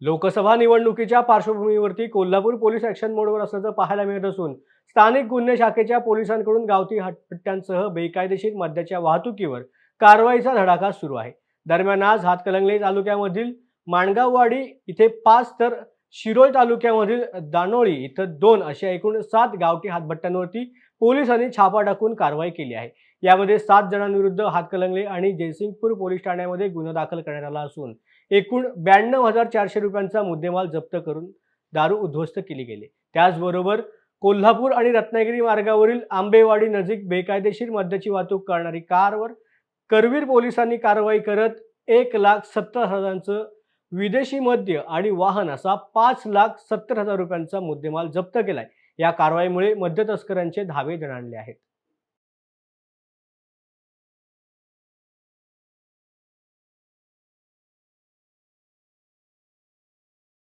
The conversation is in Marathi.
लोकसभा निवडणुकीच्या पार्श्वभूमीवरती कोल्हापूर पोलीस ॲक्शन मोडवर असल्याचं पाहायला मिळत असून स्थानिक गुन्हे शाखेच्या पोलिसांकडून गावठी हटपट्ट्यांसह बेकायदेशीर मद्याच्या वाहतुकीवर कारवाईचा धडाका सुरू आहे। दरम्यान आज हातकणंगले तालुक्यामधील माणगाववाडी इथे 5 तर शिरोळ तालुक्यामधील दानोळी इथं 2 अशा एकूण 7 गावठी हातभट्ट्यांवरती पोलिसांनी छापा टाकून कारवाई केली आहे। यामध्ये 7 जणांविरुद्ध हातकणंगले आणि जयसिंगपूर पोलीस ठाण्यामध्ये गुन्हा दाखल करण्यात आला असून एकूण 92,400 रुपयांचा मुद्देमाल जप्त करून दारू उद्ध्वस्त केली गेली। त्याचबरोबर कोल्हापूर आणि रत्नागिरी मार्गावरील आंबेवाडी नजीक बेकायदेशीर मद्याची वाहतूक करणारी कारवर करवीर पोलिसांनी कारवाई करत 1,70,000चं विदेशी मद्य आणि वाहन असा 5,70,000 रुपयांचा मुद्देमाल जप्त केलाय। या कारवाईमुळे मद्य तस्करांचे धावे दणाणले आहेत।